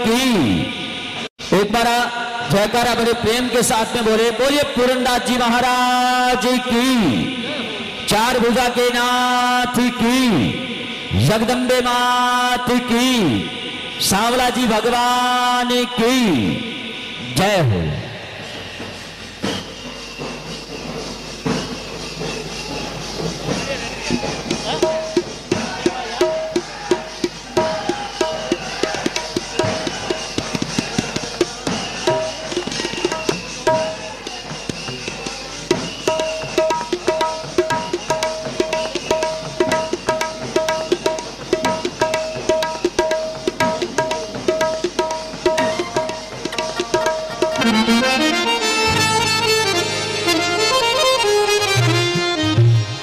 की। एक बार जयकारा बड़े प्रेम के साथ में बोले, बोलिए पूरनदास जी महाराज की, चार भुजा के नाथ की, जगदम्बे मात की, सांवला जी भगवान की जय हो।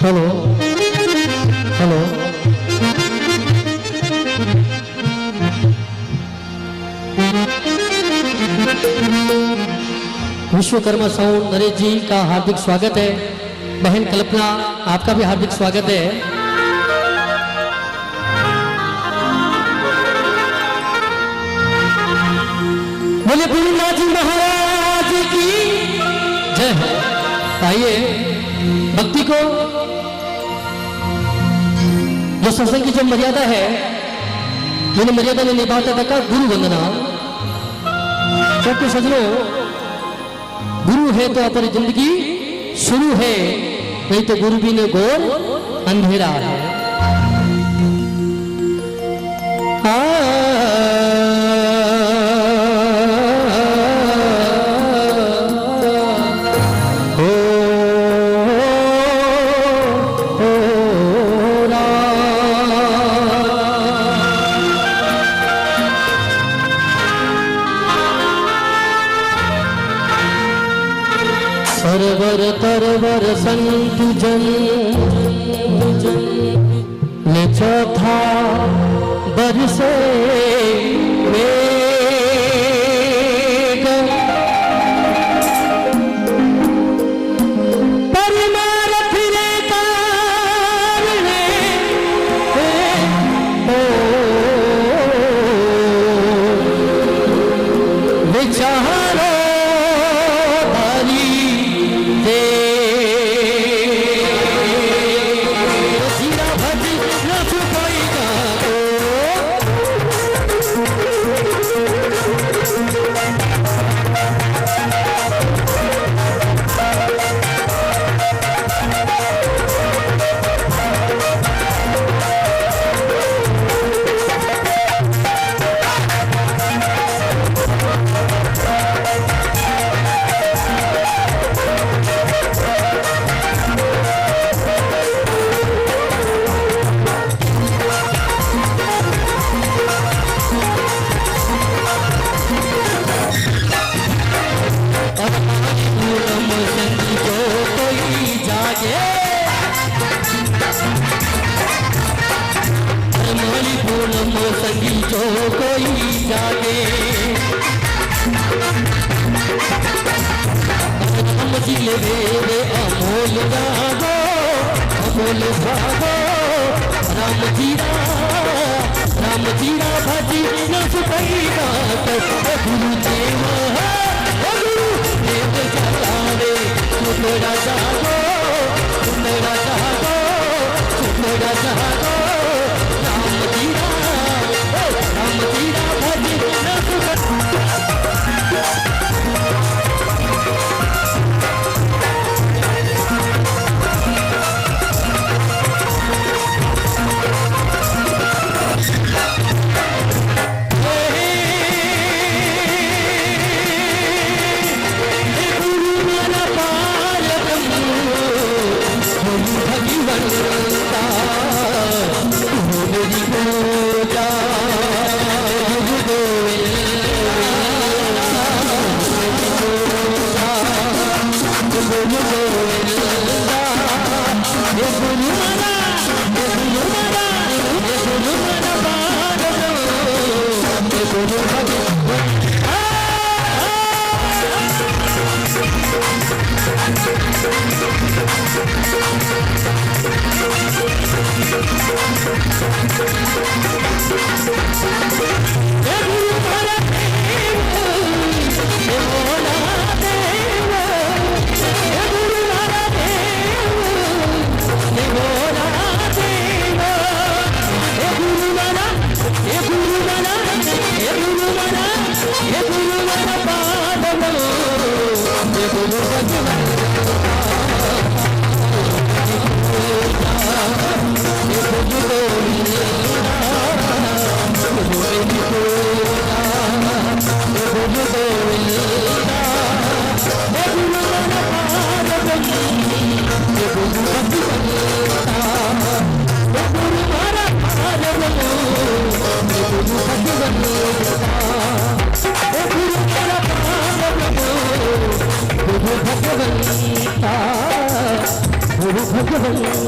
Hello hello, Vishwakarma sound Naresh ji का हार्दिक स्वागत है। बहन कल्पना आपका भी हार्दिक स्वागत है। बोले पूरनदास जी महाराज की जय हो। आइए भक्ति को, जो सत्संग की जो मर्यादा है, मैंने मर्यादा में निभाता था का गुरु वंदना। क्योंकि सजनों, गुरु है तो अपनी जिंदगी शुरू है, नहीं तो गुरु बिना घोर अंधेरा है। सरवर तरवर संतु जन ने चौथा बरसे परमारथ रे कारणे विचारो संगी जो कोई जागे, हम जिले वे अमोल जागो, अमोल भागो, राम जीरा भजी न सुखई बात, गुरु देव जलावे, तुम्हारा जागो, तुम्हारा जागो, तुम्हारा जागो,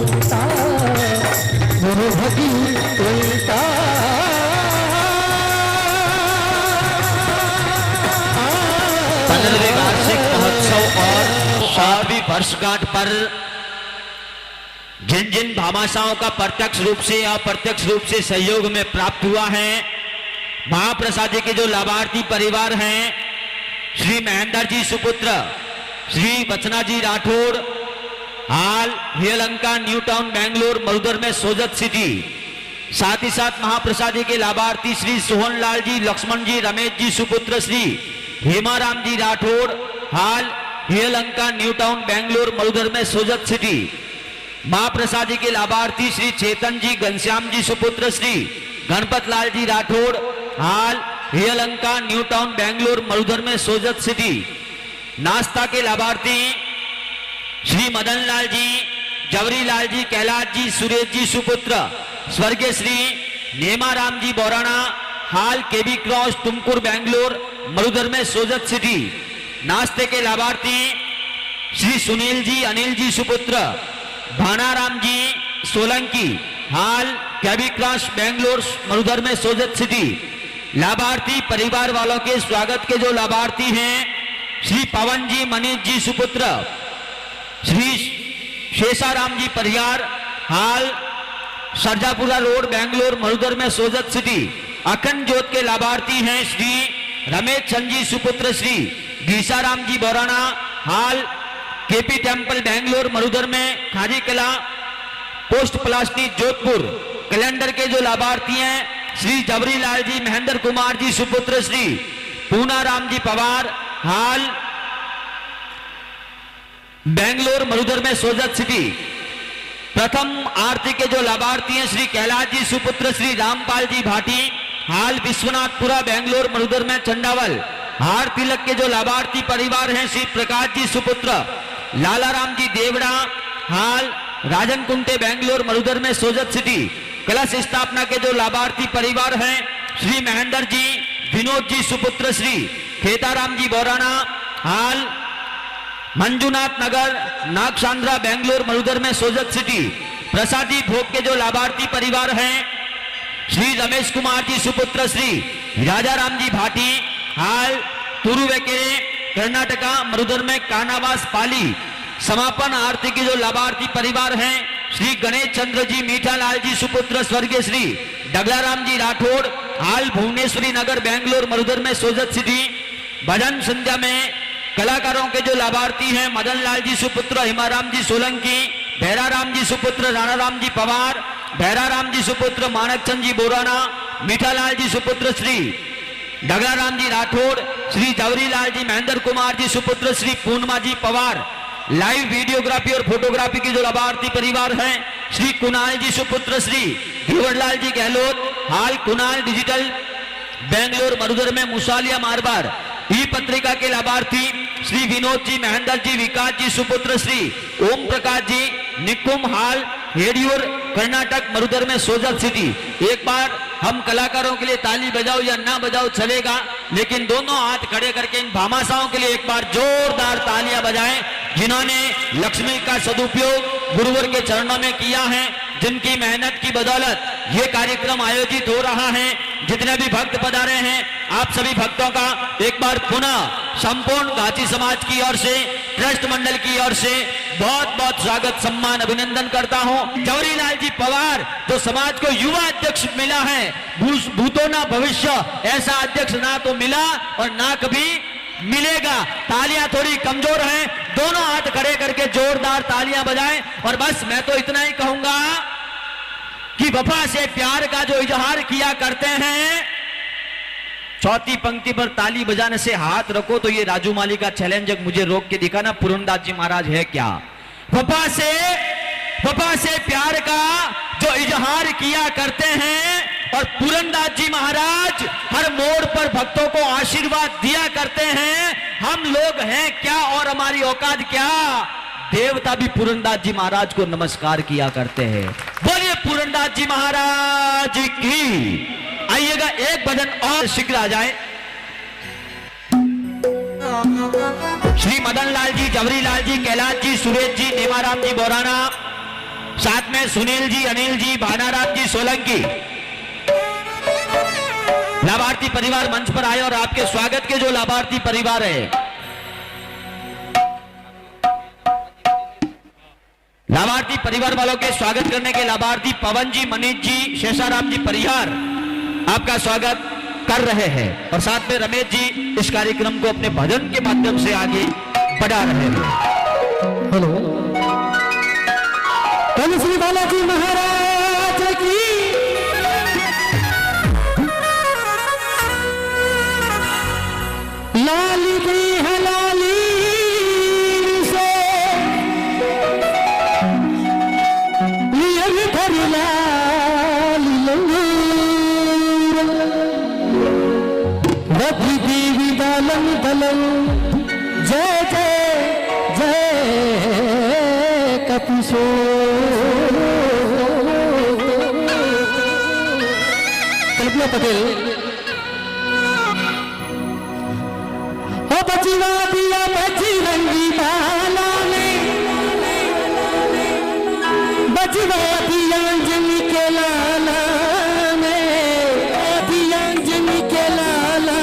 उल्टा गुरु भगी उल्टा पंद्रहवें वार्षिक महोत्सव और 60वीं वर्षगांठ पर जिन जिन भामाशाहों का प्रत्यक्ष रूप से या अप्रत्यक्ष रूप से सहयोग में प्राप्त हुआ है, महाप्रसादी के जो लाभार्थी परिवार हैं, श्री महेंद्र जी सुपुत्र श्री बचना जी राठौड़, हाल हियलंका न्यू टाउन बेंगलोर मरुधर में सोजत सिटी। साथ ही साथ महाप्रसादी के लाभार्थी श्री सोहन लाल जी लक्ष्मण जी रमेश जी सुपुत्र श्री हेमाराम जी राठौड़, हाल हियलंका न्यू टाउन बेंगलोर मरुधर में सोजत सिटी। महाप्रसादी के लाभार्थी श्री चेतन जी घनश्याम जी सुपुत्र श्री गणपत लाल जी राठौड़, हाल हियलंका न्यू टाउन बेंगलोर मरुधर में सोजत सिटी। नाश्ता के लाभार्थी श्री मदन लाल जी, जवरी लाल जी, कैलाश जी, सुरेश जी सुपुत्र स्वर्गीय श्री नेमाराम जी बोराना, हाल केबी क्रॉस तुमकुर बेंगलोर मरुधर में सोजत सिटी। नाश्ते के लाभार्थी श्री सुनील जी, अनिल जी सुपुत्र भानाराम जी सोलंकी, हाल केबी क्रॉस बेंगलोर मरुधर में सोजत सिटी। लाभार्थी परिवार वालों के स्वागत के जो लाभार्थी हैं, श्री पवन जी, मनीष जी सुपुत्र श्री शेषाराम जी परिहार, हाल सरजापुरा रोड बेंगलोर मरुधर में सोजत सिटी। अखंड ज्योत के लाभार्थी हैं श्री रमेश चंद जी सुपुत्र श्री गीसाराम जी बोराना, हाल केपी टेम्पल बेंगलोर मरुधर में खारी कला पोस्ट प्लास्टिक जोधपुर। कैलेंडर के जो लाभार्थी हैं श्री जबरी लाल जी, महेंद्र कुमार जी सुपुत्र श्री पूनाराम जी पवार, हाल बेंगलोर मरुधर में सोजत सिटी। प्रथम आरती के जो लाभार्थी हैं श्री कैलाश जी सुपुत्र श्री रामपाल जी भाटी, हाल विश्वनाथपुरा बेंगलोर मरुधर में चंडावल। हार तिलक के जो लाभार्थी परिवार हैं श्री प्रकाश जी सुपुत्र लालाराम जी देवड़ा, हाल राजन कुंटे बेंगलोर मरुधर में सोजत सिटी। कलश स्थापना के जो लाभार्थी परिवार हैं श्री महेंद्र जी, विनोद जी सुपुत्र श्री खेताराम जी बोराना, हाल मंजुनाथ नगर नागसांद्रा बेंगलोर मरुधर में सोजत सिटी। प्रसादी भोग के जो लाभार्थी परिवार हैं श्री रमेश कुमार जी सुपुत्र श्री राजाराम जी भाटी, हाल तुरुवेकेरे कर्नाटका मरुधर में कानावास पाली। समापन आरती के जो लाभार्थी परिवार हैं श्री गणेश चंद्र जी, मीठालाल जी सुपुत्र स्वर्गीय श्री डगलाराम जी राठौड़, हाल भुवनेश्वरी नगर बेंगलोर मरुधर में सोजत सिटी। भजन संध्या में कलाकारों के जो लाभार्थी हैं मदन लाल जी सुपुत्र हिमाराम जी सोलंकी, भैराराम जी सुपुत्र राणाराम जी पवार, भैराराम जी सुपुत्र मानकचंद जी बोराना, मीठालाल जी सुपुत्र श्री डगलाराम जी राठौड़, श्री जवरी लाल जी, महेंद्र कुमार जी सुपुत्र श्री पूर्णिमा जी पवार। लाइव वीडियोग्राफी और फोटोग्राफी के जो लाभार्थी परिवार हैं श्री कुणाल जी सुपुत्र श्री घेवरलाल जी गहलोत, हाल कुणाल डिजिटल बेंगलोर मरुधर में मुसालिया मारबार। ई पत्रिका के लाभार्थी श्री विनोद जी, महेंद्र जी, विकास जी सुपुत्र श्री ओम प्रकाश जी निकुम, हाल हेडियोर कर्नाटक मरुधर में सोजत सिटी। एक बार हम कलाकारों के लिए ताली बजाओ या ना बजाओ चलेगा, लेकिन दोनों हाथ खड़े करके इन भामाशाहों के लिए एक बार जोरदार तालियां बजाएं, जिन्होंने लक्ष्मी का सदुपयोग गुरुवर के चरणों में किया है, जिनकी मेहनत की बदौलत ये कार्यक्रम आयोजित हो रहा है। जितने भी भक्त पधारे हैं, आप सभी भक्तों का एक बार पुनः संपूर्ण घाटी समाज की ओर से, ट्रस्ट मंडल की ओर से बहुत बहुत स्वागत सम्मान अभिनंदन करता हूं। जवरी लाल जी पवार जो समाज को युवा अध्यक्ष मिला है, भूतो ना भविष्य ऐसा अध्यक्ष ना तो मिला और ना कभी मिलेगा। तालियां थोड़ी कमजोर हैं, दोनों हाथ खड़े करके जोरदार तालियां बजाएं। और बस मैं तो इतना ही कहूंगा कि वफा से प्यार का जो इजहार किया करते हैं, चौथी पंक्ति पर ताली बजाने से हाथ रखो तो ये राजू माली का चैलेंज मुझे रोक के दिखाना पुरंदास जी महाराज है क्या। वफा से प्यार का जो इजहार किया करते हैं और पुरंदास जी महाराज हर मोड़ पर भक्तों को आशीर्वाद दिया करते हैं। हम लोग हैं क्या और हमारी औकात क्या, देवता भी पुरंदास जी महाराज को नमस्कार किया करते हैं। बोलिए पुरंदास जी महाराज की। आइएगा एक भजन और शीघ्र आ जाए। श्री मदन लाल जी, जवरी लाल जी, कैलाश जी, सुरेश जी, नेमाराम जी बोराना, साथ में सुनील जी, अनिल जी, भानाराम जी सोलंकी, लाभार्थी परिवार मंच पर आए और आपके स्वागत के जो लाभार्थी परिवार है, लाभार्थी परिवार वालों के स्वागत करने के लाभार्थी पवन जी, मनीष जी, शेषाराम जी परिहार आपका स्वागत कर रहे हैं और साथ में रमेश जी इस कार्यक्रम को अपने भजन के माध्यम से आगे बढ़ा रहे हैं। हेलो, धन श्री बालाजी महाराज की लाली की हलाली से लियन भर लाली बधी देवी दलम दलम जय जय जय कपिशोर। कल्पना पटेल बचवा दिया बची रंगी बाला ने, बचवा दिया अंजनी के लाला ने, दिया अंजनी के लाला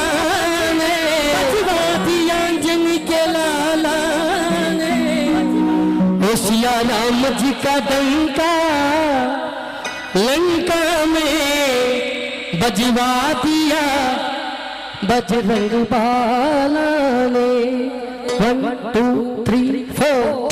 ने, बचवा दिया अंजनी के लाला ने। ओ सिया राम जी का डंका लंका में बजवा दिया बजरंग बाला ने। 1 2 3 4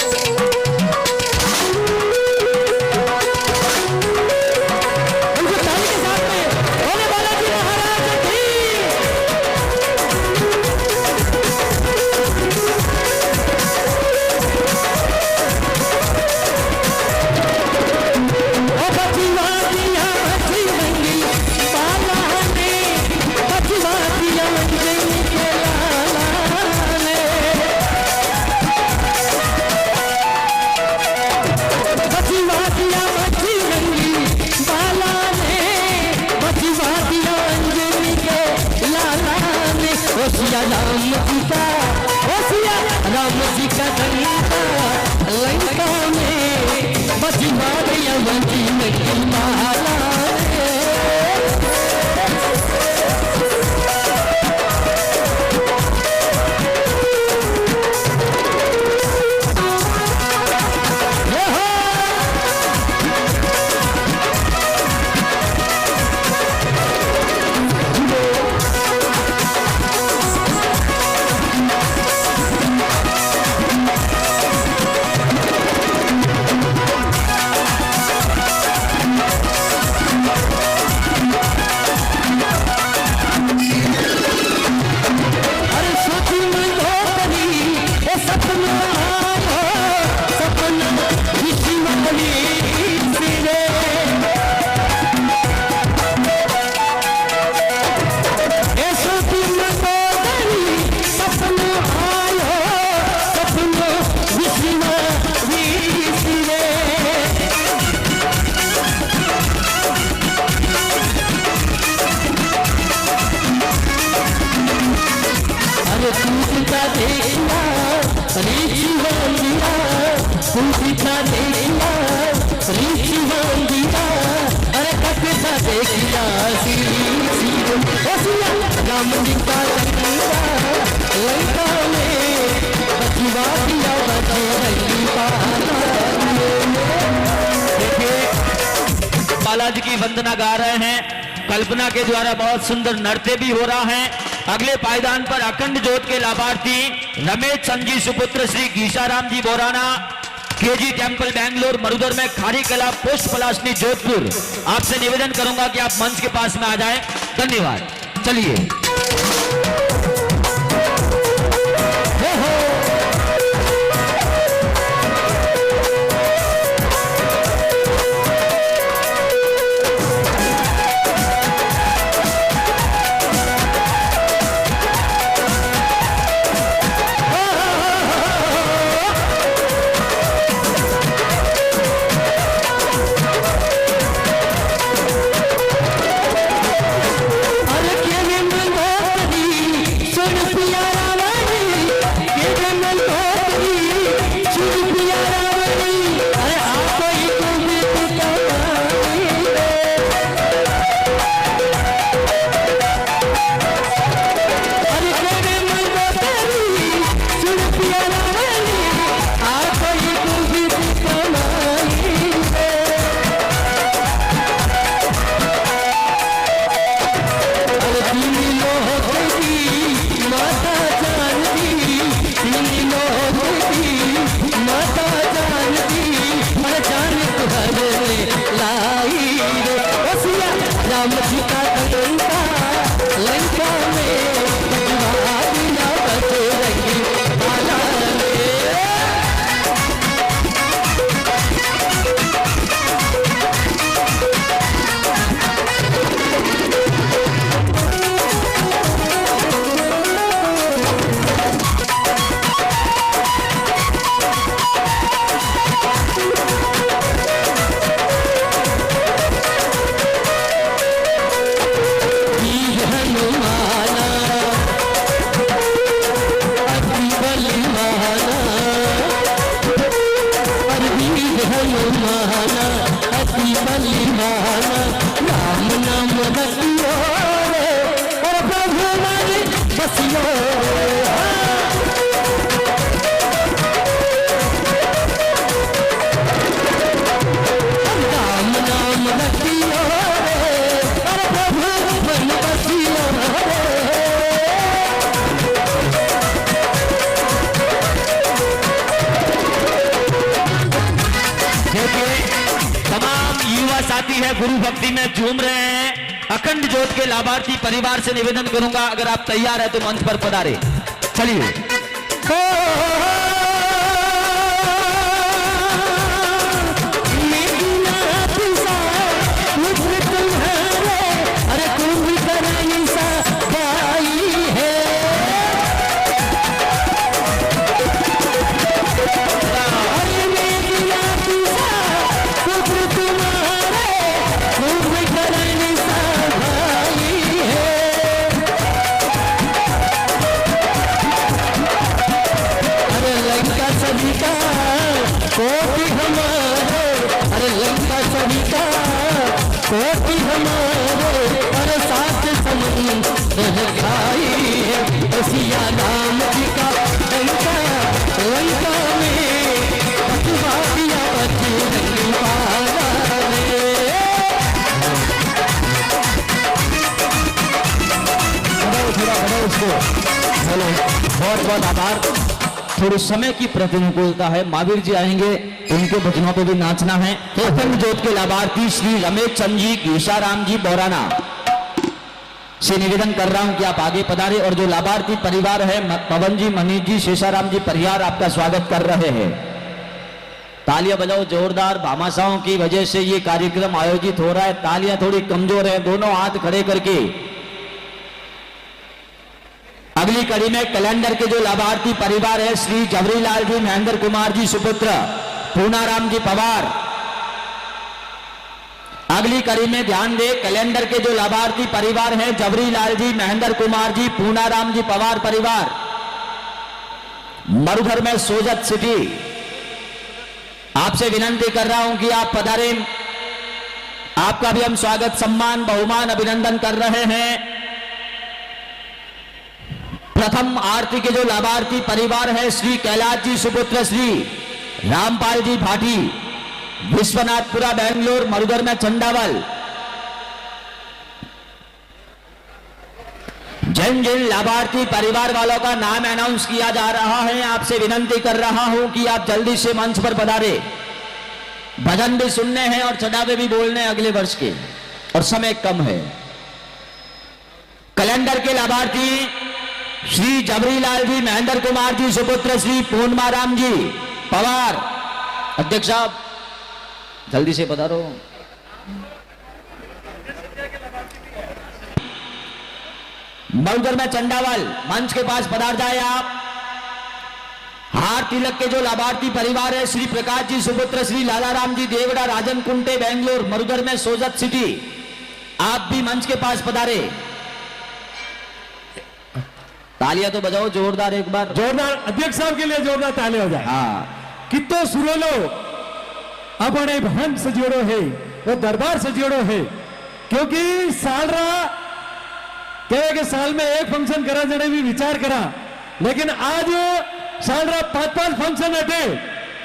राम जी का डंका लंका में बजवा दिया अंजनी की माला राम जी का लंका में बजवा दिया बजरंगी बाला। देखिए बालाजी की वंदना गा रहे हैं, कल्पना के द्वारा बहुत सुंदर नृत्य भी हो रहा है। अगले पायदान पर अखंड ज्योत के लाभार्थी रमेश संजी सुपुत्र श्री गीशाराम जी बोराना, केजी टेम्पल बैंगलोर, मरुधर में खारी कला पोस्ट पलाशनी जोधपुर। आपसे निवेदन करूंगा कि आप मंच के पास में आ जाएं। धन्यवाद। चलिए अरे क्या साथी है गुरु भक्ति में झूम रहे हैं। अखंड ज्योत के लाभार्थी परिवार से निवेदन करूंगा, अगर आप तैयार है तो मंच पर पधारे। चलिए। कोटि हमारे अरे साथ समझ खाई है सिया राम जी का लंका लंका में बचवा दिया बजरंगी पाला ने। हेलो, बहुत बहुत आभार। थोड़ी समय की प्रतिकूलता है, महावीर जी आएंगे, उनके भजनों पे भी नाचना है। अखंड ज्योत के लाभार्थी श्री रमेश चंद जी घीसाराम जी बोराना से निवेदन कर रहा हूं कि आप आगे पधारे। और जो लाभार्थी परिवार है पवन जी, मनीष जी, शेषाराम जी परिहार, आपका स्वागत कर रहे हैं। तालियां बजाओ जोरदार। भामाशाहों की वजह से ये कार्यक्रम आयोजित हो रहा है, तालियां थोड़ी कमजोर है, दोनों हाथ खड़े करके। अगली कड़ी में कैलेंडर के जो लाभार्थी परिवार है श्री जबरीलाल जी, महेंद्र कुमार जी सुपुत्र, पूनाराम जी पवार। अगली कड़ी में ध्यान दे, कैलेंडर के जो लाभार्थी परिवार हैं जबरीलाल जी, महेंद्र कुमार जी, पूनाराम जी पवार परिवार, मरुधर में सोजत सिटी। आपसे विनंती कर रहा हूं कि आप पधारें, आपका भी हम स्वागत, सम्मान, बहुमान, अभिनंदन कर रहे हैं। प्रथम आरती के जो लाभार्थी परिवार है श्री कैलाश जी सुपुत्र श्री रामपाल जी भाटी, विश्वनाथपुरा बेंगलोर, मरुधर में चंडावल। जिन जिन लाभार्थी परिवार वालों का नाम अनाउंस किया जा रहा है, आपसे विनंती कर रहा हूं कि आप जल्दी से मंच पर पधारे। भजन भी सुनने हैं और चढ़ावे भी बोलने अगले वर्ष के, और समय कम है। कैलेंडर के लाभार्थी श्री जबरीलाल जी, महेंद्र कुमार जी सुपुत्र श्री पूर्णमाराम जी पवार। अध्यक्ष साहब जल्दी से पधारो। मरुधर में चंडावल, मंच के पास पधार जाए आप। हार तिलक के जो लाभार्थी परिवार है श्री प्रकाश जी सुपुत्र श्री लालाराम जी देवड़ा, राजन कुंटे बेंगलोर, मरुधर में सोजत सिटी, आप भी मंच के पास पधारे। तालियां तो बजाओ जोरदार, एक बार जोरदार। अध्यक्ष साहब के लिए जोरदार तालियां हो जाए। हाँ, कितो सुरोलो अपने भवन से जोड़ो है, वो दरबार से जोड़ो है, क्योंकि साल रहा कहे कि साल में एक फंक्शन करा जने भी विचार करा, लेकिन आज साल रहा 5-5 फंक्शन हटे।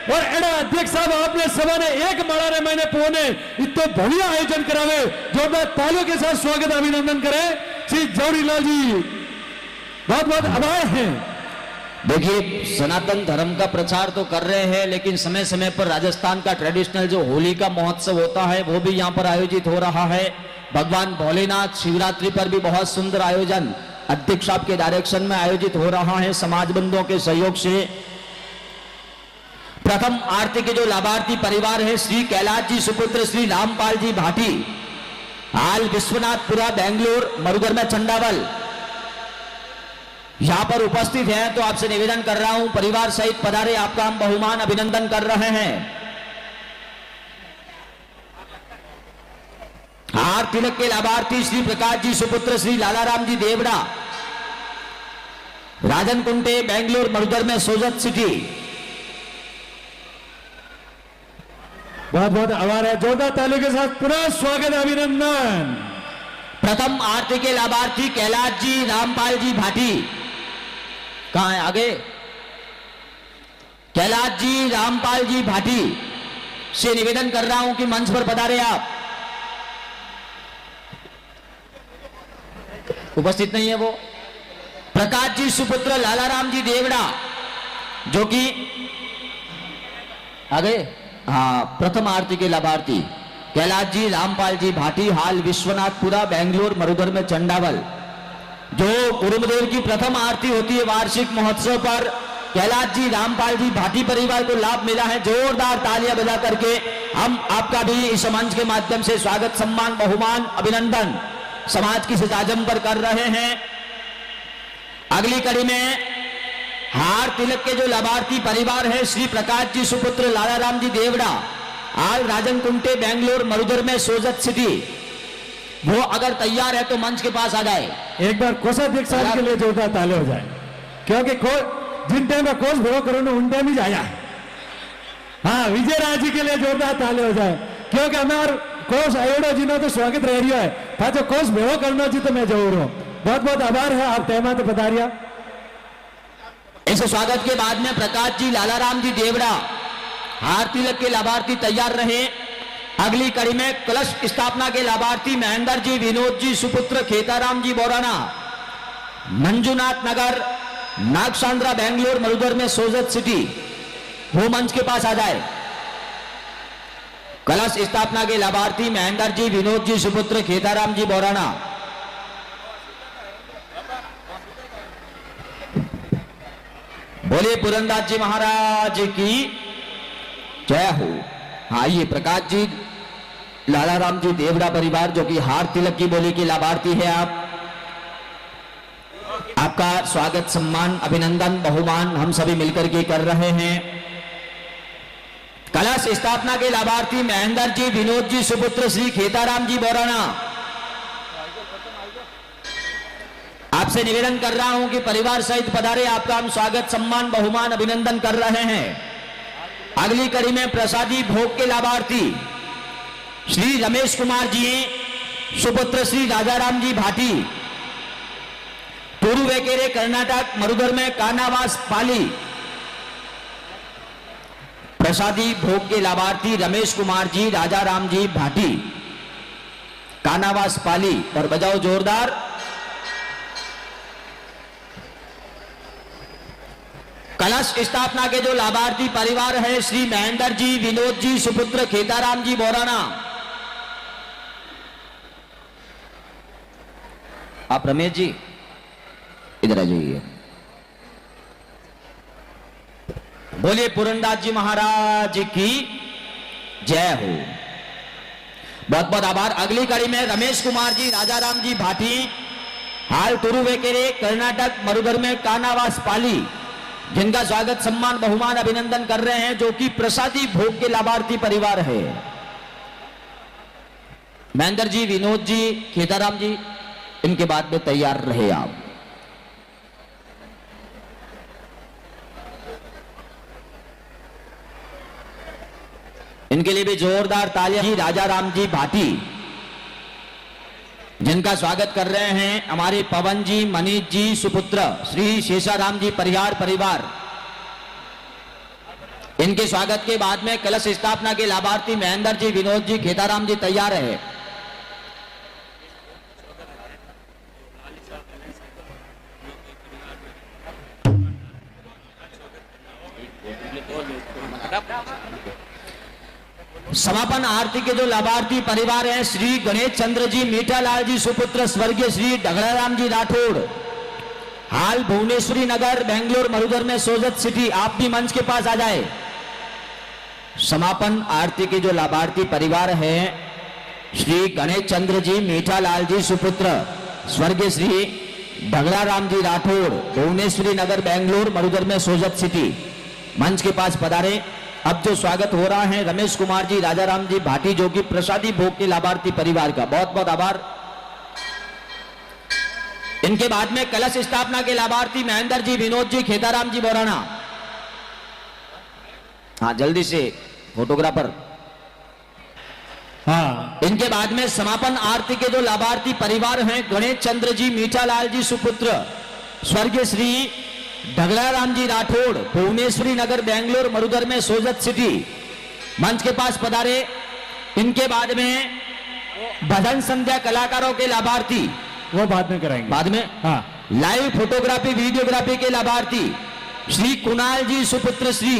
और एड़ा अध्यक्ष साहब आपने सभा ने एक माड़ा रे महीने पोने इतो बढ़िया आयोजन करावे, जोरदार तालियों के साथ स्वागत अभिनंदन करें श्री जवहरीलाल जी, बहुत बहुत आभार है। देखिए, सनातन धर्म का प्रचार तो कर रहे हैं, लेकिन समय समय पर राजस्थान का ट्रेडिशनल जो होली का महोत्सव होता है वो भी यहाँ पर आयोजित हो रहा है। भगवान भोलेनाथ शिवरात्रि पर भी बहुत सुंदर आयोजन अध्यक्ष साहब के डायरेक्शन में आयोजित हो रहा है, समाज बंधुओं के सहयोग से। प्रथम आरती के जो लाभार्थी परिवार है श्री कैलाश जी सुपुत्र श्री रामपाल जी भाटी, हाल विश्वनाथपुरा बेंगलोर, मरुधर में चंडावल, यहां पर उपस्थित हैं, तो आपसे निवेदन कर रहा हूं परिवार सहित पधारे, आपका हम बहुमान अभिनंदन कर रहे हैं। हार तिलक के लाभार्थी श्री प्रकाश जी सुपुत्र श्री लालाराम जी देवड़ा, राजन कुंटे बेंगलोर, मरुधर में सोजत सिटी। बहुत बहुत आभार है, जोरदार तालियों के साथ पुनः स्वागत अभिनंदन। प्रथम आरती के लाभार्थी कैलाश जी रामपाल जी भाटी, कहां है आगे? कैलाश जी रामपाल जी भाटी से निवेदन कर रहा हूं कि मंच पर पधारे आप। उपस्थित नहीं है वो। प्रकाश जी सुपुत्र लालाराम जी देवड़ा, जो कि आगे, हाँ, प्रथम आरती के लाभार्थी कैलाश जी रामपाल जी भाटी, हाल विश्वनाथपुरा बेंगलोर मरुधर में चंडावल। जो गुरुदेव की प्रथम आरती होती है वार्षिक महोत्सव पर, कैलाश जी रामपाल जी भाटी परिवार को लाभ मिला है। जोरदार तालियां बजा करके हम आपका भी इस मंच के माध्यम से स्वागत, सम्मान, बहुमान, अभिनंदन समाज की सजाजम पर कर रहे हैं। अगली कड़ी में हार तिलक के जो लाभार्थी परिवार है, श्री प्रकाश जी सुपुत्र लालाराम जी देवड़ा, आल राजन कुंटे बेंगलोर मरुधर में सोजत सिटी, वो अगर तैयार है तो मंच के पास आ जाए। एक बार कोषाध्यक्ष साहब के लिए जोरदार ताले हो जाए, क्योंकि जिन टाइम में कोष भरो करो उन टाइम ही जाया। हाँ, विजय राज जी के लिए जोरदार ताले हो जाए, क्योंकि हमारे कोष आयोडो जी ने तो स्वागत रह रही है था, जो कोष भेड़ो करना जी तो मैं जरूर हूँ। बहुत बहुत आभार है, आप टाइम तो पधारिया। इस स्वागत के बाद में प्रकाश जी लालाराम जी देवड़ा हार तिलक के लाभार्थी तैयार रहे। अगली कड़ी में कलश स्थापना के लाभार्थी महेंद्र जी विनोद जी सुपुत्र खेताराम जी बोराना, मंजुनाथ नगर नागसांद्रा बेंगलोर मरुधर में सोजत सिटी, वो मंच के पास आ जाए। कलश स्थापना के लाभार्थी महेंद्र जी विनोद जी सुपुत्र खेताराम जी बोराना। बोले पुरंदास जी महाराज की जय हो। आइए प्रकाश जी लालाराम जी देवड़ा परिवार, जो कि हार तिलक की बोली के लाभार्थी है, आपका स्वागत, सम्मान, अभिनंदन, बहुमान हम सभी मिलकर के कर रहे हैं। कलश स्थापना के लाभार्थी महेंद्र जी विनोद जी सुपुत्र श्री खेताराम जी बोराना, आपसे निवेदन कर रहा हूं कि परिवार सहित पधारे, आपका हम स्वागत, सम्मान, बहुमान, अभिनंदन कर रहे हैं। अगली कड़ी में प्रसादी भोग के लाभार्थी श्री रमेश कुमार जी सुपुत्र श्री राजाराम जी भाटी, तुरुवेकेरे कर्नाटक मरुधर में कानावास पाली। प्रसादी भोग के लाभार्थी रमेश कुमार जी राजाराम जी भाटी, कानावास पाली, और बजाओ जोरदार। कलश स्थापना के जो लाभार्थी परिवार है, श्री महेंद्र जी विनोद जी सुपुत्र खेताराम जी बोराना। आप रमेश जी इधर आ जाइए। बोलिए पुरंदास जी महाराज की जय हो। बहुत बहुत आभार। अगली कड़ी में रमेश कुमार जी राजाराम जी भाटी, हाल तुरुवेकेरे कर्नाटक मरुधर में कानावास पाली, जिनका स्वागत, सम्मान, बहुमान, अभिनंदन कर रहे हैं, जो कि प्रसादी भोग के लाभार्थी परिवार है। महेंद्र जी विनोद जी खेताराम जी, इनके बाद में तैयार रहे आप। इनके लिए भी जोरदार तालियां। जी राजाराम जी भाटी, जिनका स्वागत कर रहे हैं हमारे पवन जी मनीष जी सुपुत्र श्री शेषाराम जी परिहार परिवार। इनके स्वागत के बाद में कलश स्थापना के लाभार्थी महेंद्र जी विनोद जी खेताराम जी तैयार है। समापन आरती के जो लाभार्थी परिवार हैं, श्री गणेश चंद्र जी मीठालाल जी सुपुत्र स्वर्गीय श्री ढगड़ाराम जी राठौड़, हाल भुवनेश्वरी नगर बेंगलोर मरुधर में सोजत सिटी, आप भी मंच के पास आ जाए। समापन आरती के जो लाभार्थी परिवार हैं, श्री गणेश चंद्र जी मीठालाल जी सुपुत्र स्वर्गीय श्री ढगड़ाराम जी राठौड़, भुवनेश्वरी नगर बेंगलोर मरुधर में सोजत सिटी, मंच के पास पधारे। अब जो स्वागत हो रहा है रमेश कुमार जी राजाराम जी भाटी, जो कि प्रसादी भोग के लाभार्थी परिवार का, बहुत बहुत आभार। इनके बाद में कलश स्थापना के लाभार्थी महेंद्र जी विनोद जी खेताराम जी बोराना। हाँ जल्दी से फोटोग्राफर। हाँ, इनके बाद में समापन आरती के जो लाभार्थी परिवार हैं, गणेश चंद्र जी मीठालाल जी सुपुत्र स्वर्गीय श्री ढगड़ाराम जी राठौड़, भुवनेश्वरी नगर बेंगलोर मरुधर में सोजत सिटी, मंच के पास पधारे। इनके बाद में भजन संध्या कलाकारों के लाभार्थी, वो बाद में कराएंगे। बाद में हाँ, लाइव फोटोग्राफी वीडियोग्राफी के लाभार्थी श्री कुणाल जी सुपुत्र श्री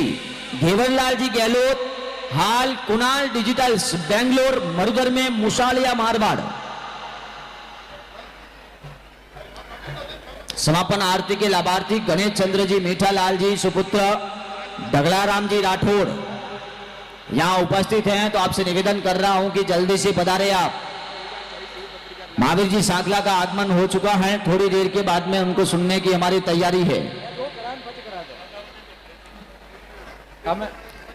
घेवरलाल जी गहलोत, हाल कुणाल डिजिटल्स बेंगलोर मरुधर में मुसालिया मारवाड़। समापन आरती के लाभार्थी गणेश चंद्र जी, मीठालाल जी सुपुत्र, डगलाराम जी राठौड़ यहां उपस्थित हैं। तो आपसे निवेदन कर रहा हूं कि जल्दी से पधारे आप। महावीर जी सांकला का आगमन हो चुका है, थोड़ी देर के बाद में उनको सुनने की हमारी तैयारी है।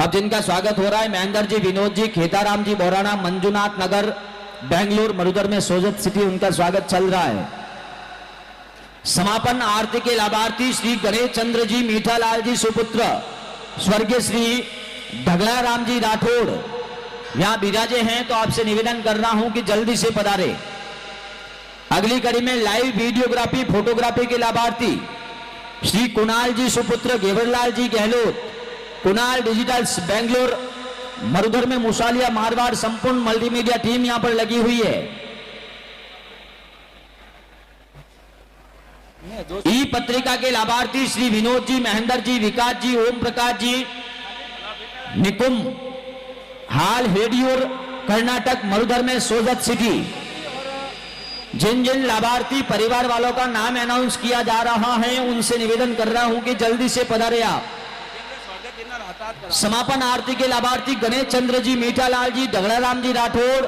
अब जिनका स्वागत हो रहा है, महेंद्र जी, विनोद जी, खेताराम जी बोराना, मंजुनाथ नगर बेंगलोर मरुधर में सोजत सिटी, उनका स्वागत चल रहा है। समापन आरती के लाभार्थी श्री गणेश चंद्र जी, मीठालाल जी सुपुत्र, स्वर्गीय श्री ढगलाराम जी राठौड़ यहां विराजे हैं। तो आपसे निवेदन कर रहा हूं कि जल्दी से पधारे। अगली कड़ी में लाइव वीडियोग्राफी फोटोग्राफी के लाभार्थी श्री कुणाल जी सुपुत्र, घेवरलाल जी गहलोत, कुणाल डिजिटल्स बेंगलोर मरुधर में मुसालिया मारवाड़, संपूर्ण मल्टीमीडिया टीम यहां पर लगी हुई है। ई पत्रिका के लाभार्थी श्री विनोद जी, महेंद्र जी, विकास जी, ओम प्रकाश जी, निकुम, हाल हेडियोर कर्नाटक मरुधर में सोजत सिटी। जिन जिन लाभार्थी परिवार वालों का नाम अनाउंस किया जा रहा है, उनसे निवेदन कर रहा हूं कि जल्दी से पधारे आप। समापन आरती के लाभार्थी गणेश चंद्र जी, मीठालाल जी, डगलाराम जी राठौड़।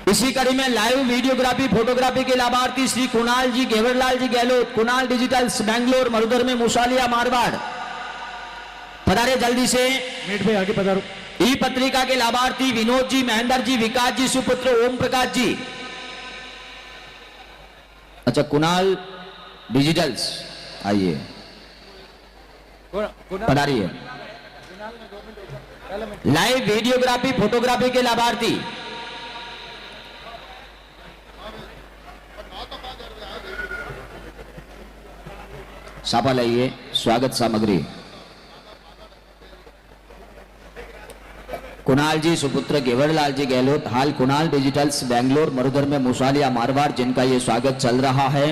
इसी कड़ी में लाइव वीडियोग्राफी फोटोग्राफी के लाभार्थी श्री कुणाल जी, घेवरलाल जी गहलोत, कुणाल डिजिटल्स बेंगलोर मरुधर में मुसालिया मारवाड़। पधारे जल्दी से, मिनट में आगे पधारो। ई पत्रिका के लाभार्थी विनोद जी, महेंद्र जी, विकास जी सुपुत्र, ओम प्रकाश जी। अच्छा, कुणाल डिजिटल्स आइए, पधारिए। लाइव वीडियोग्राफी फोटोग्राफी के लाभार्थी सापा लाइए, स्वागत सामग्री। कुणाल जी सुपुत्र, घेवरलाल जी गहलोत, हाल कुणाल डिजिटल्स बेंगलोर मरुधर में मुसालिया मारवाड़, जिनका ये स्वागत चल रहा है।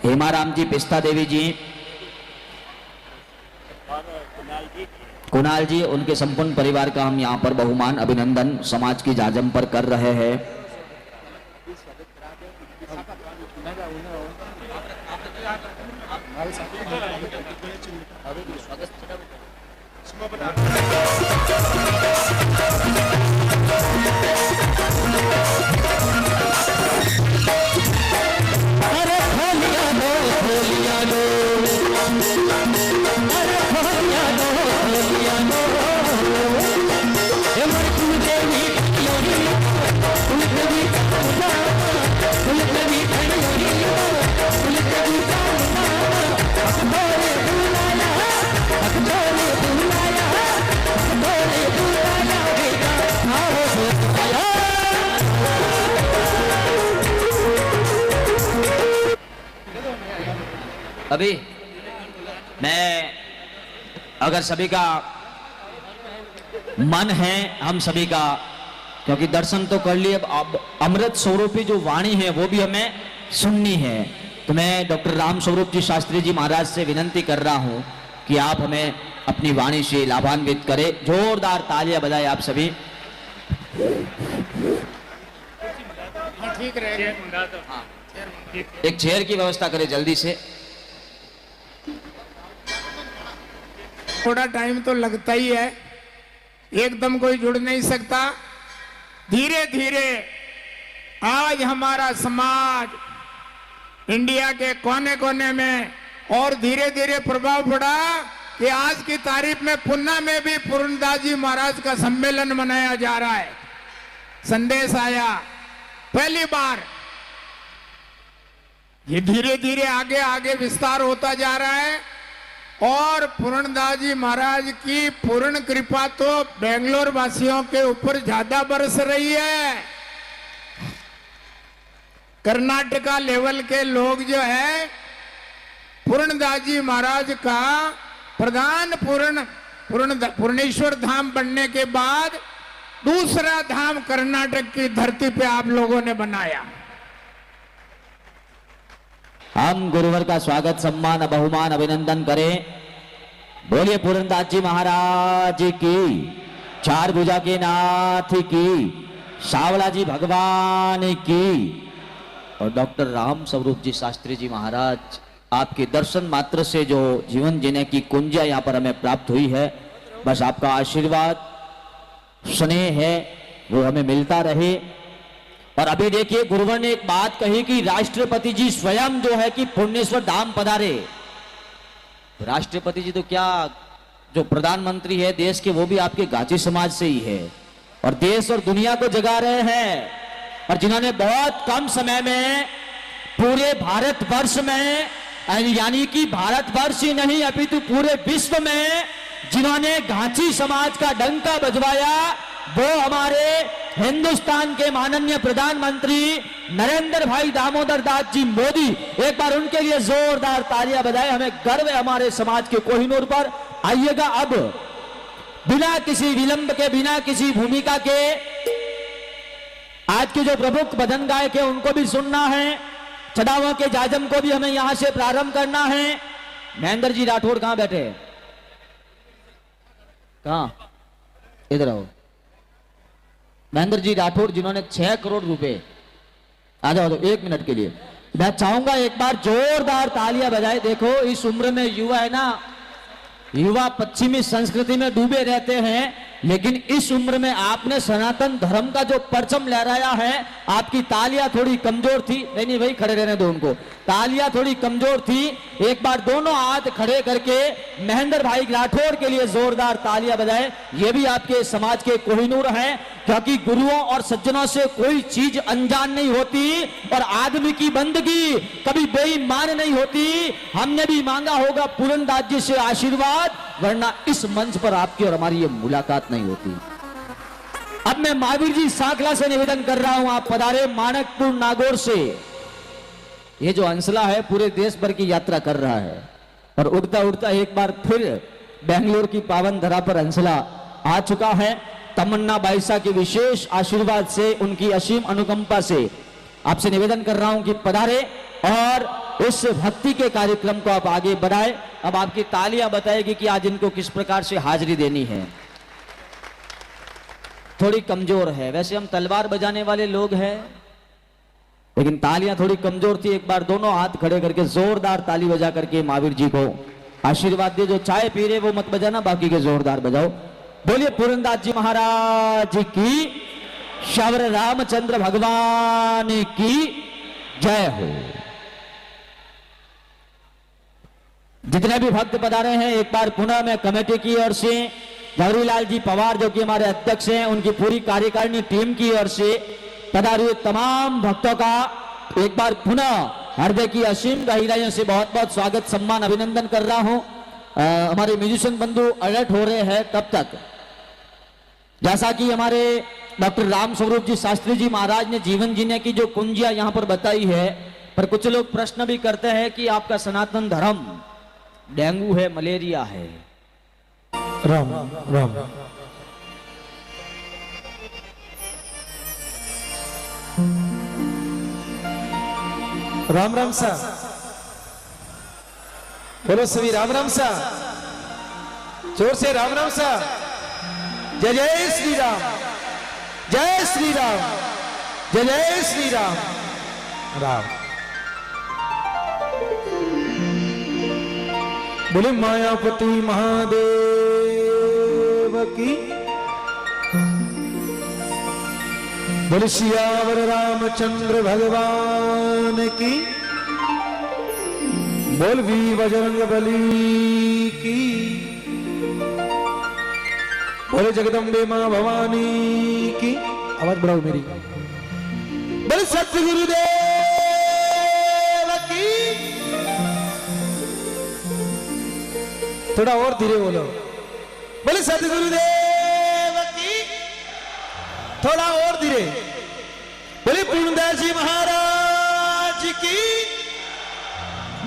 हेमाराम जी, पिस्ता देवी जी, कुणाल जी, उनके संपूर्ण परिवार का हम यहाँ पर बहुमान अभिनंदन समाज की जाजम पर कर रहे हैं। अभी मैं, अगर सभी का मन है, हम सभी का, क्योंकि दर्शन तो कर लिए, अब अमृत स्वरूपी जो वाणी है वो भी हमें सुननी है। तो मैं डॉक्टर राम स्वरूप जी शास्त्री जी महाराज से विनंती कर रहा हूं कि आप हमें अपनी वाणी से लाभान्वित करें। जोरदार तालियां बजाएं आप सभी। ठीक रहेगा। एक चेयर की व्यवस्था करें जल्दी से। थोड़ा टाइम तो लगता ही है, एकदम कोई जुड़ नहीं सकता। धीरे धीरे आज हमारा समाज इंडिया के कोने कोने में और धीरे धीरे प्रभाव पड़ा कि आज की तारीख में पुन्ना में भी पूर्णदास जी महाराज का सम्मेलन मनाया जा रहा है। संदेश आया पहली बार, ये धीरे धीरे आगे आगे विस्तार होता जा रहा है। और पूर्णदास जी महाराज की पूर्ण कृपा तो बेंगलोर वासियों के ऊपर ज्यादा बरस रही है। कर्नाटका लेवल के लोग जो है पूर्णदास जी महाराज का प्रधान पूर्णेश्वर धाम बनने के बाद दूसरा धाम कर्नाटक की धरती पे आप लोगों ने बनाया। हम गुरुवर का स्वागत सम्मान बहुमान अभिनंदन करें। बोलिए पूरनदास जी महाराज की, चार भुजा के नाथ की, सावला जी भगवान की। और डॉक्टर राम स्वरूप जी शास्त्री जी महाराज, आपके दर्शन मात्र से जो जीवन जीने की कुंजा यहाँ पर हमें प्राप्त हुई है, बस आपका आशीर्वाद स्नेह है वो हमें मिलता रहे। और अभी देखिए गुरुवर ने एक बात कही कि राष्ट्रपति जी स्वयं जो है कि पुण्येश्वर धाम पधारे। राष्ट्रपति जी तो क्या, जो प्रधानमंत्री है देश के, वो भी आपके गाची समाज से ही है और देश और दुनिया को जगा रहे हैं। और जिन्होंने बहुत कम समय में पूरे भारतवर्ष में, यानी कि भारतवर्ष ही नहीं अपितु पूरे विश्व में जिन्होंने गांची समाज का डंका बजवाया, वो हमारे हिंदुस्तान के माननीय प्रधानमंत्री नरेंद्र भाई दामोदर दास जी मोदी। एक बार उनके लिए जोरदार तालियां बजाएं। हमें गर्व है हमारे समाज के कोहिनूर पर। आइएगा अब बिना किसी विलंब के, बिना किसी भूमिका के, आज के जो प्रमुख भजन गायक है उनको भी सुनना है, चढ़ावों के जाजम को भी हमें यहां से प्रारंभ करना है। महेंद्र जी राठौड़ कहां बैठे हैं? कहां? इधर आओ। महेंद्र जी राठौड़ जिन्होंने 6 करोड़ रुपए, आ जाओ तो 1 मिनट के लिए मैं चाहूंगा एक बार जोरदार तालियां बजाए। देखो इस उम्र में युवा है ना, युवा पश्चिमी संस्कृति में डूबे रहते हैं, लेकिन इस उम्र में आपने सनातन धर्म का जो परचम लहराया है। आपकी तालियां थोड़ी कमजोर थी, नहीं भाई खड़े रहने दो उनको, तालियां थोड़ी कमजोर थी। एक बार दोनों हाथ खड़े करके महेंद्र भाई राठौड़ के लिए जोरदार तालियां बजाएं। ये भी आपके समाज के कोहिनूर हैं, क्योंकि गुरुओं और सज्जनों से कोई चीज अनजान नहीं होती और आदमी की बंदगी कभी बेईमान नहीं होती। हमने भी मांगा होगा पूरनदास जी से आशीर्वाद, वरना इस मंच पर आपकी और हमारी ये मुलाकात नहीं होती। अब मैं महावीर जी सांकला से निवेदन कर रहा हूं, आप पधारे मानकपुर नागौर से। ये जो हंसला है पूरे देश भर की यात्रा कर रहा है और उड़ता उड़ता एक बार फिर बेंगलोर की पावन धरा पर हंसला आ चुका है। तमन्ना बाईसा के विशेष आशीर्वाद से, उनकी असीम अनुकंपा से आपसे निवेदन कर रहा हूं कि पधारे और उस भक्ति के कार्यक्रम को आप आगे बढ़ाएं। अब आपकी तालियां बताएगी कि आज इनको किस प्रकार से हाजिरी देनी है। थोड़ी कमजोर है, वैसे हम तलवार बजाने वाले लोग हैं, लेकिन तालियां थोड़ी कमजोर थी। एक बार दोनों हाथ खड़े करके जोरदार ताली बजा करके महावीर जी को आशीर्वाद दे। जो चाय पी रहे वो मत बजाना, बाकी के जोरदार बजाओ। बोलिए पूरनदास जी महाराज की, श्यावर रामचंद्र भगवान की जय हो। जितने भी भक्त पधारे हैं एक बार पुनः मैं कमेटी की ओर से, जवहरीलाल जी पवार जो कि हमारे अध्यक्ष हैं, उनकी पूरी कार्यकारिणी टीम की ओर से पधारे हुए तमाम भक्तों का एक बार पुनः हृदय की असीम गहराइयों से बहुत बहुत स्वागत सम्मान अभिनंदन कर रहा हूं। हमारे म्यूजिशियन बंधु अलर्ट हो रहे हैं तब तक। जैसा कि हमारे डॉक्टर राम स्वरूप जी शास्त्री जी महाराज ने जीवन जीने की जो कुंजियां यहां पर बताई है, पर कुछ लोग प्रश्न भी करते हैं कि आपका सनातन धर्म डेंगू है, मलेरिया है। राम राम राम राम सा बोलो सभी, राम राम सा, जोर से राम राम सा। जय जय श्री राम, जय श्री राम, जय जय श्री राम। राम बोले मायापति महादेव की, बोले सियावर रामचंद्र भगवान की, बोल वीर बजरंग बली की, बोले जगदम्बे मां भवानी की। आवाज बढ़ाओ मेरी। बोले सतगुरुदेव की, थोड़ा और धीरे बोलो। बोले सतगुरुदेव की, थोड़ा और धीरे। बोले पूर्णदास जी महाराज की,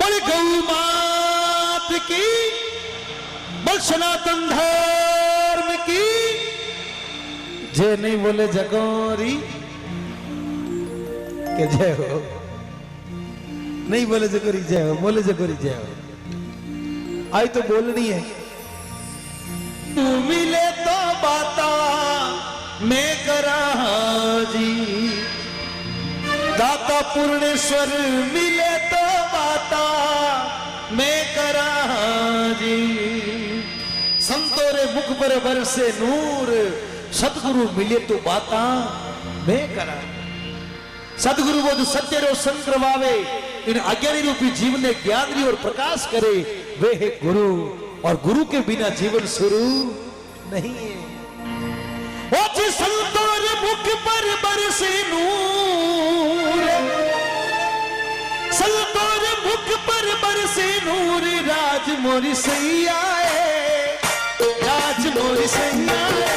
बोले गौ मात की, बोल सनातन धर्म की जय। नहीं बोले जगोरी के जय हो। नहीं बोले जो करी जय हो, बोले जो करी जय हो। आई तो बोलनी है। तू मिले तो बाता मैं करा जी, दाता पूर्णेश्वर मिले तो बाता मैं करा जी। संतों रे मुख पर बरसे नूर, सतगुरु मिले तो बाता मैं करा। सतगुरु वो जो सत्य रो संक्रवावे, इन अज्ञानी रूपी जीवन ने ज्ञान री और प्रकाश करे, वे है गुरु। और गुरु के बिना जीवन शुरू नहीं है। ओ जी संतों रे मुख पर बरसे नूर, संतों रे मुख पर बरसे नूर, राज मोरी सैया है, राज मोरी सैया है,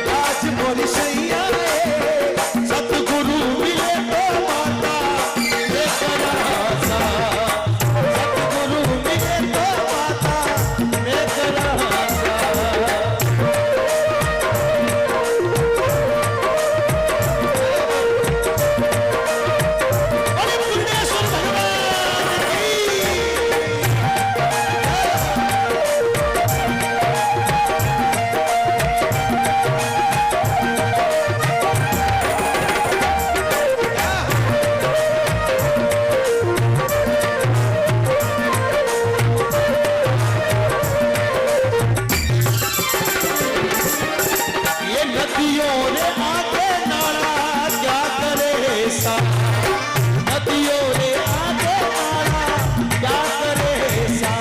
राज मोरी सैया है। सतगुरु मिले तो माता मैं करा सा, सतगुरु मिले तो माता मैं करा सा। अरे पूर्णेश्वर भगवान की नदियों रे आगे नाला क्या करे सा, नदियों रे आगे नाला क्या करे सा,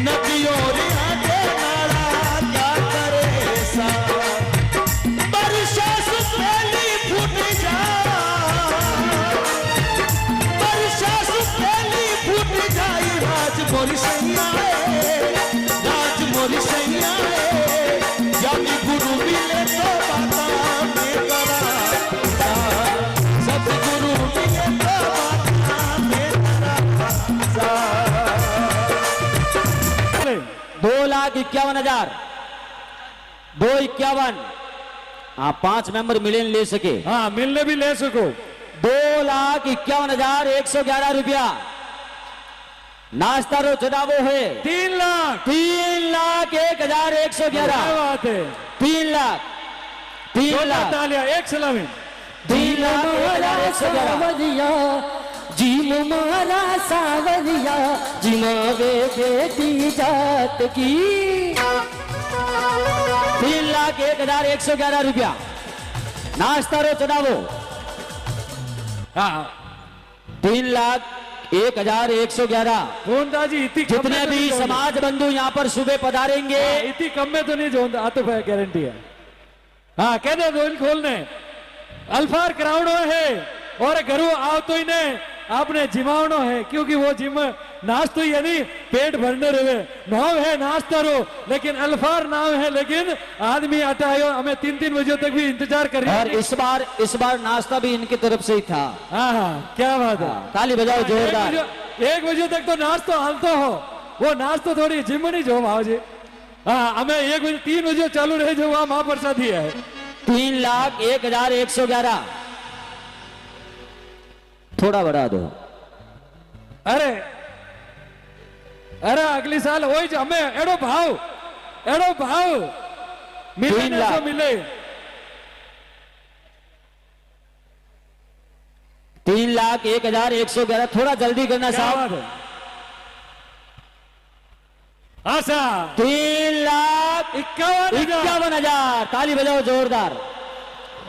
नदियों रे आगे नाला क्या करे सा। वर्षा से पहली फूट जा, वर्षा से पहली फूट जाई, राज मोरी सैया है, राज मोरी सैया है। ज्ञानी गुरु मिले तो बाता मैं करा सा, सतगुरु मिले तो बाता मैं करा सा। 2,51,000 251। हाँ 5 मेंबर मिले ले सके। हाँ मिलने भी ले सको। 2,51,111 रुपया। नाश्ता रो चढ़ावो है 3 लाख। 3,01,111। क्या बात है। 3 लाख 3 लाख तालियां एक सलामी। 3,01,111। सावरिया जी मारा सावरिया, जिमावे बेटी जात की। 3,01,111 रुपया। नाश्ता रो चढ़ावो। हाँ 3,01,111। जोंदा जी इतनी कम जितने में तो भी नहीं जोंदा। समाज बंधु यहाँ पर सुबह पधारेंगे, इतनी कम में तो नहीं जोंदा, तो गारंटी है। हाँ कहते दो खोलने अल्फार करावणो है और घरों आओ तो इन्हें आपने जिमावणो है, क्योंकि वो जिम नाश्तो यानी पेट भरने रहे नाम है नाश्ता रो, लेकिन अल्फार नाम है, लेकिन आदमी आता है हमें 3-3 बजे तक भी इंतजार कर रही और है। इस बार नाश्ता भी इनकी तरफ से ही था। हाँ हाँ क्या बात है। ताली बजाओ जोरदार। 1 बजे तक तो नाश्तो हालतो हो, वो नाश्तो थोड़ी जिम नहीं जो भाव जी। हाँ हमें 1 बजे 3 बजे चालू रहे जो वहां महाप्रसादी है। 3,01,111। थोड़ा बढ़ा दो। अरे अरे अगली साल वही जो हमें एड़ो भाव मिले 3 ना लाख। तो मिले। 3,01,111। थोड़ा जल्दी करना क्या साहब। बात है। आशा 3,51,000। ताली बजाओ जोरदार।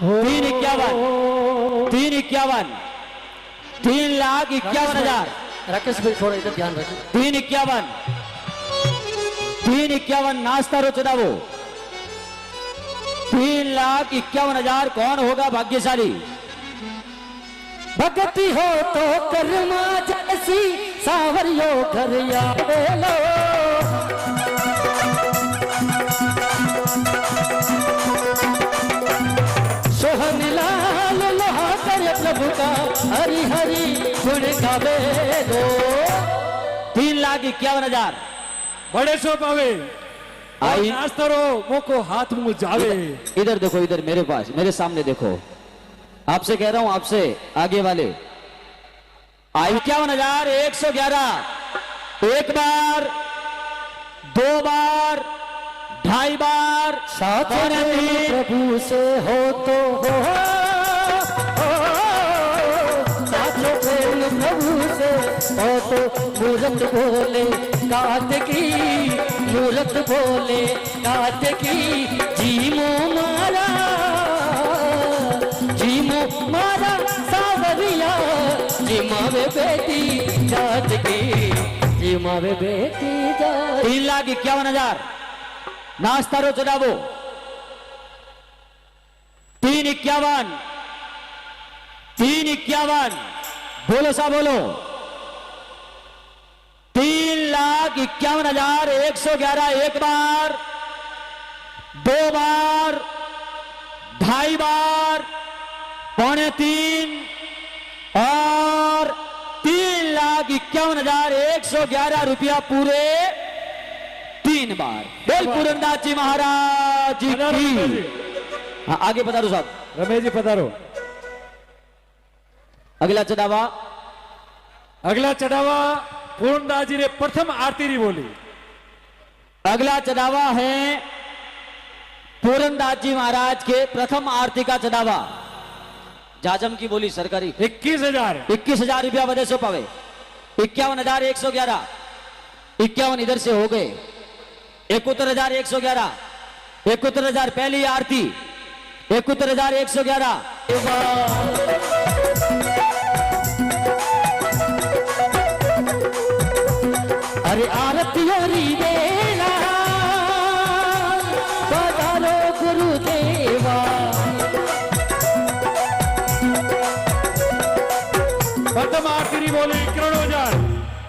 3,51,000 3,51,000। राकेश भाई थोड़ा इधर ध्यान रखें। 3,51,000 नाश्ता रो चढ़ावो। 3,51,000। कौन होगा भाग्यशाली? भगती हो तो कर्मा जैसी, सावरियो घर लो। सोहन लाल लोहा कर प्रभु का, हरि हरि गुण गावे दो। 3,51,000। बड़े सो पावे आई। नाश्ता रो मोको हाथ मुंह जावे। इधर देखो, इधर मेरे पास, मेरे सामने देखो। आपसे कह रहा हूं, आपसे आगे वाले 51,111 एक बार, दो बार, ढाई बार, साथ पौने में तीन, प्रभु से हो तो हो, साथ में प्रभु से हो तो मूरत बोले काट की, मूरत बोले काट की, जीमो मारा सावरिया, जिमावे बेटी जात की, जिमावे बेटी जात। 3,51,000 नाश्ता रो चढ़ावो, 3,51, 3,51 बोलो सा बोलो, 3,51,111 एक बार, दो बार, ढाई बार, पौने तीन और 3,51,111 रुपया पूरे 3 बार। बोल पूरनदास जी महाराज जी की। हाँ, आगे पधारो साहब। रमेश जी पधारो। अगला चढ़ावा, अगला चढ़ावा पूर्णदास जी ने प्रथम आरती री बोली। अगला चढ़ावा है पूरनदास जी महाराज के प्रथम आरती का चढ़ावा। जाजम की बोली सरकारी 21,000 21,000 रुपया वजह से पावे। 51,111 51 इधर से हो गए। 71,111 71,000 पहली आरती 71,111 अरे आरती होरी बेला बजालो गुरुदेवा। प्रथम आरती बोली 91,000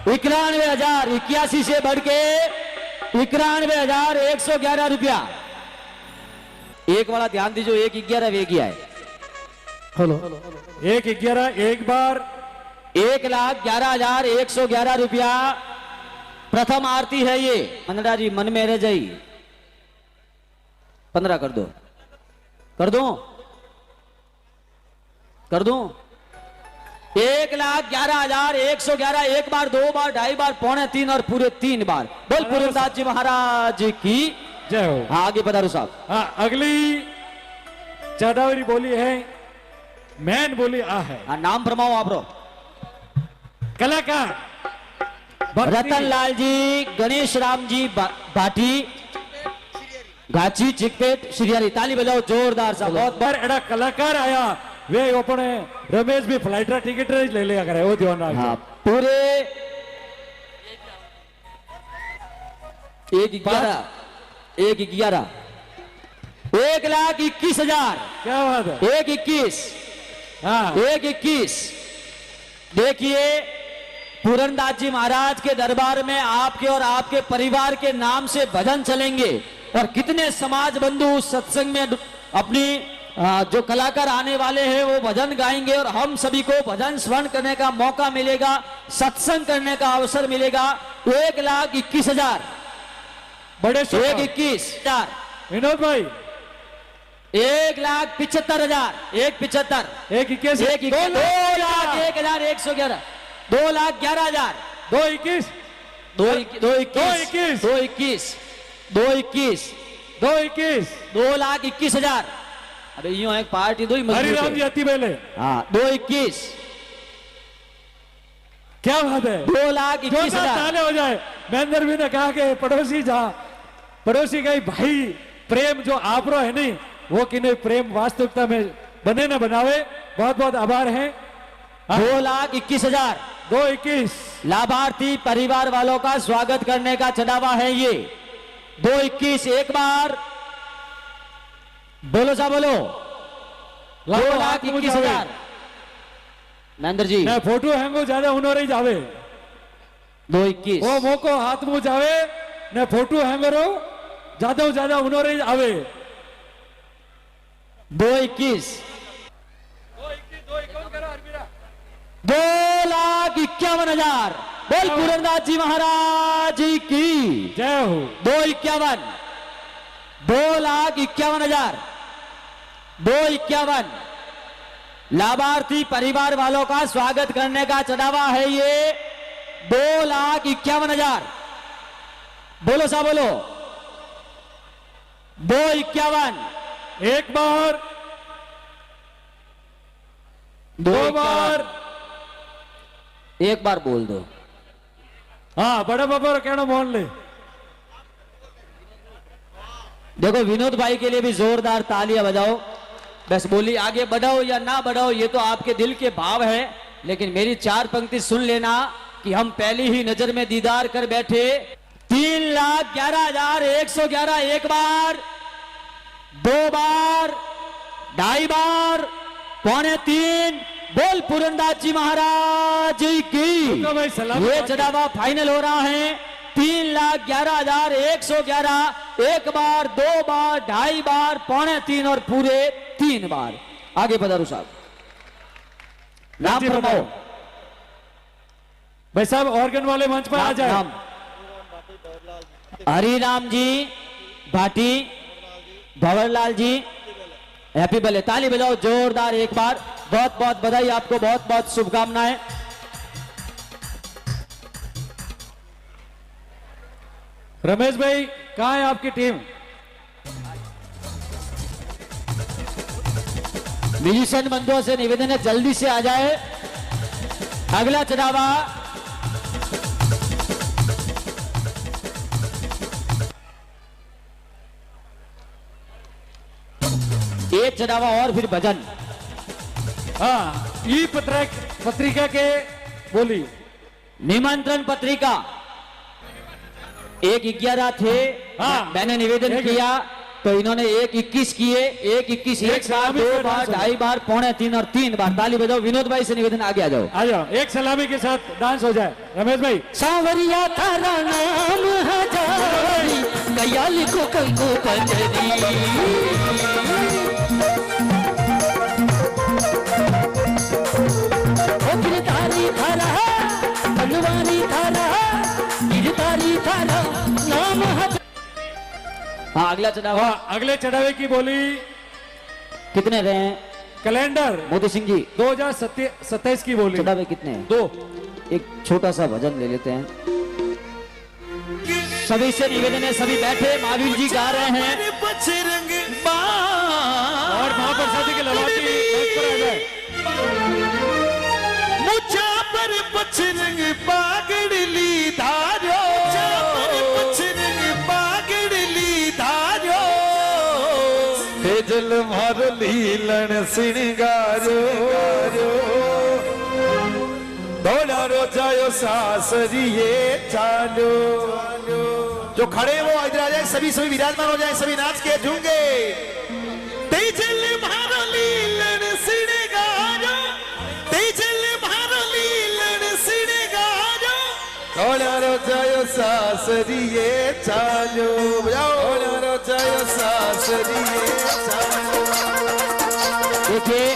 91,81 से बढ़ के 91,111 रुपया। एक वाला ध्यान दीजिए, 1,11 वे किया है। हेलो 1,11 एक बार 1,11,111 रुपया प्रथम आरती है ये। मंदड़ा जी मन में रह जाई 15 कर दो, कर दो, कर दो। 1,11,111 एक बार, दो बार, ढाई बार, पौने तीन और पूरे 3 बार। बोल पूरनदास जी महाराज की जय हो। हाँ, आगे पधारो साहब। हाँ, अगली चढ़ावरी बोली है मैन बोली आ है। हाँ, नाम फरमाओ आप रो। कलाकार रतन लाल जी, गणेश राम जी भाटी, गाची चिकपेट श्रीहरी। ताली बजाओ जोरदार सा। बहुत बार एड़ा कलाकार आया वे अपने रमेश भी फ्लाइट टिकट ले लिया करे वो ध्यान रखो। हाँ, पूरे 1,11 1,21,000 क्या बात है। 1,21 हाँ 1,21। देखिए पूरनदास जी महाराज के दरबार में आपके और आपके परिवार के नाम से भजन चलेंगे और कितने समाज बंधु उस सत्संग में अपनी जो कलाकार आने वाले हैं वो भजन गाएंगे और हम सभी को भजन श्रवण करने का मौका मिलेगा, सत्संग करने का अवसर मिलेगा। 1,21,000 बड़े 1,21,000 विनोद भाई 1,75,000 1,75 1,21 2,01,111 2,11,000 2,21 2,21 2,21 2,21,000। अबे यूं एक पार्टी दो ही हरिराम जी अति बेले। हाँ 2,21 क्या बात है। 2,21,000 ताले हो जाए। महेंद्र भी ने कहा कि पड़ोसी पड़ोसी का भाई प्रेम जो आप रो है नहीं वो कि नहीं प्रेम वास्तविकता में बने न बनावे। बहुत बहुत आभार है। 2,21,000 2,21 लाभार्थी परिवार वालों का स्वागत करने का चढ़ावा है ये। 2,21 एक बार, बोलो सा बोलो। 2,21,000 महेंद्र जी ना फोटो हैंगो ज्यादा उन्होंने जावे 2,21 वो मोको हाथ मुंह जावे ने फोटो हैंगरो ज्यादा उन्होंने आवे। 2,21 2,51,000 बोल पूरनदास जी महाराज जी की जय हो। 2,51 2,51,000 2,51 लाभार्थी परिवार वालों का स्वागत करने का चढ़ावा है ये 2,51,000। बोलो सा बोलो 2,51,000। एक बार, दो बार, एक बार बोल दो। हाँ बड़ा बाबा कहना मोहन ले। देखो विनोद भाई के लिए भी जोरदार तालियां बजाओ। बस बोली आगे बढ़ाओ या ना बढ़ाओ ये तो आपके दिल के भाव है, लेकिन मेरी 4 पंक्ति सुन लेना कि हम पहली ही नजर में दीदार कर बैठे। 3,11,111 एक बार, 2 बार, 2.5 बार, 2.25। बोल पुरंदास जी महाराज की। तो भाई सलाम। ये चढ़ावा फाइनल हो रहा है। 3,11,111 एक बार, 2 बार, 2.5 बार, 2.25 और पूरे 3 बार। आगे पधारो साहब, नाम जी, फरमाओ। भाई साहब ऑर्गन वाले मंच पर आ जाए। नाम हरिराम जी भाटी, भंवरलाल जी, हैप्पी बर्थडे। ताली बजाओ जोरदार एक बार। बहुत बहुत बधाई आपको, बहुत बहुत शुभकामनाएं। रमेश भाई कहाँ है आपकी टीम? म्यूजिशियन बंधुओं से निवेदन है जल्दी से आ जाए। अगला चढ़ावा एक चढ़ावा और फिर भजन। हाँ ई पत्रिका के बोली निमंत्रण पत्रिका 1,11 थे। हाँ। मैंने निवेदन किया तो इन्होंने 1,21 किए। 1,21 एक बार, सलामी 2 से बार, डांस 2.5 बार, 2.25 और 3 बार। ताली बजाओ। विनोद भाई से निवेदन आगे आ जाओ। आ जाओ, एक सलामी के साथ डांस हो जाए। रमेश भाई सावरिया थारा नाम हजारी, गया लिखो कंको पंजरी। गिरधारी थारा, बनवारी थारा, गिरधारी थारा नाम हजारी। हाँ अगला चढ़ावा हाँ, अगले चढ़ावे की बोली कितने रहे हैं कैलेंडर मोदी सिंह जी? 2027 की बोली चढ़ावे कितने हैं? 2। एक छोटा सा भजन ले लेते हैं। सभी से निवेदन है, सभी बैठे, महावीर जी गा रहे हैं। और महाप्रसादी के ललाटी मंच पर आ जाए। मुझा पर पछरंग पागड़ली धारो, पछरंग पागड़ली धारो, तेजल मार लीलन सिंगारो, दौड़ा रो जायो सासरिए चालो। जो खड़े वो इधर आ जाए, सभी सभी विराजमान हो जाए, सभी नाच के झूमेंगे। तेजल मार लीलन सिंगारो, तेजल मार लीलन सिंगारो, दौड़ा रो जायो सासरिए चालो, दौड़ा रो जायो सासरिए चालो। देखिए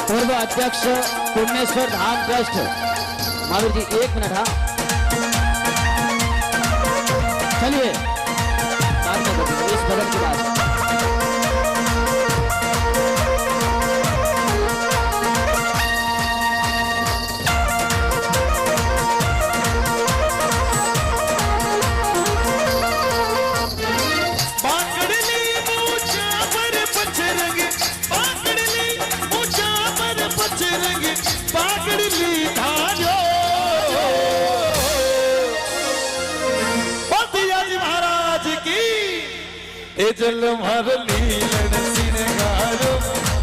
पूर्व अध्यक्ष पुण्येश्वर धाम ट्रस्ट महावीर जी 1 मिनट। हाँ चलिए बाद में बताइए इस भजन के बाद। पाकड़ली मूछा पर पछरंग, पाकड़ली मूछा पर पछरंग, पाकड़ली धारो। बतिया जी महाराज की। ए जल मार लीलन सिंगारो,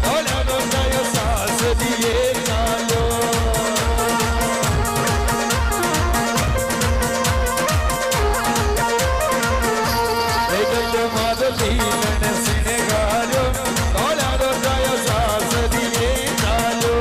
दौड़ा रो जायो सास दिए चालो। ए जल मार लीलन सिंगारो, दौड़ा रो जायो सास दिए चालो।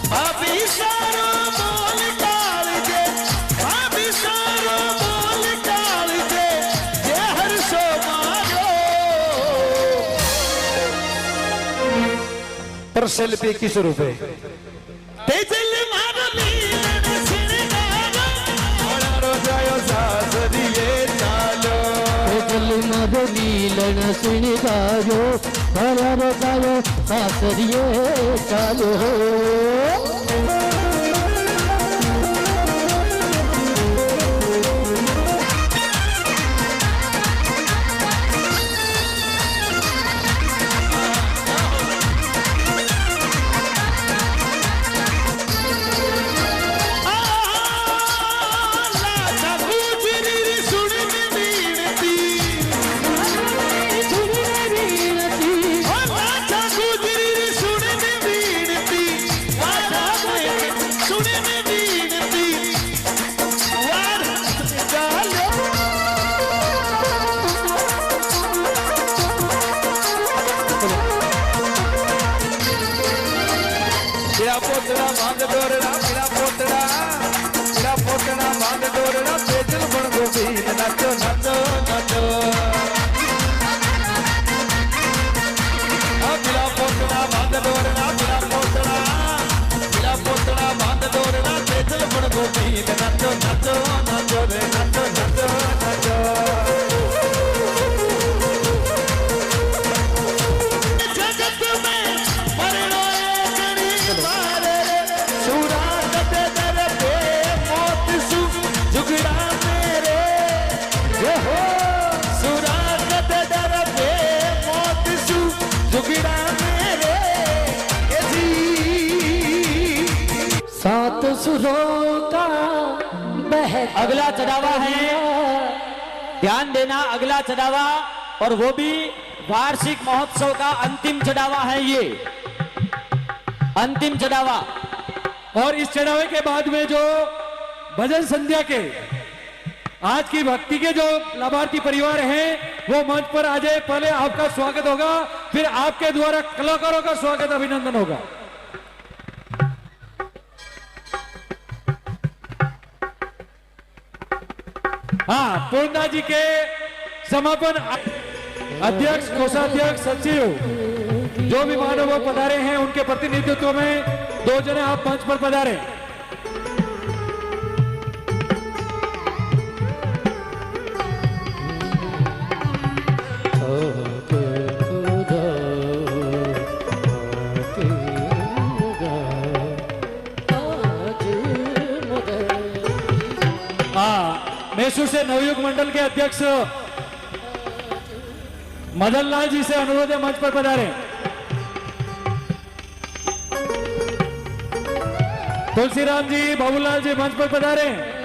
भाभी सारो बोल काल जे, भाभी सारो बोल काल जे, जे हर सो मारो। पर शिल्पी किस रूपे तेजल मारो लीलन सिरगारो, हमारो जायो सासरिये चालो। तेजल मारो नीलन सिणगारो, हमारो जायो सासरिये चालो। पोतड़ा बांध डोरड़ा, मेरा पोतड़ा बांध डोरड़ा, तेजल बन गोविंद नाचो नाचो नाचो। मेरा पोतड़ा बांध डोरड़ा, मेरा पोतड़ा बांध डोरड़ा, तेजल बन गोविंद नाचो नाचो नाचो रे नाचो नाचो नाचो। जगत में मरणो झुगड़ा मेरे ये हो, सुरागत दर पे मौत सु झुगड़ा मेरे ये जी। सात सुरों का बहक। अगला चढ़ावा है, ध्यान देना, अगला चढ़ावा, और वो भी वार्षिक महोत्सव का अंतिम चढ़ावा है। ये अंतिम चढ़ावा, और इस चढ़ावे के बाद में जो भजन संध्या के आज की भक्ति के जो लाभार्थी परिवार हैं वो मंच पर आ जाए। पहले आपका स्वागत होगा, फिर आपके द्वारा कलाकारों का स्वागत अभिनंदन होगा। हाँ, पूर्णा जी के समापन अध्यक्ष, कोषाध्यक्ष, सचिव जो भी मानव पधारे हैं उनके प्रतिनिधित्व में 2 जने आप मंच पर पधारे। मैसूर से नवयुग मंडल के अध्यक्ष मदन लाल जी से अनुरोध है मंच पर पधारें। तुलसीराम जी, बाबूलाल जी मंच पर पधारें।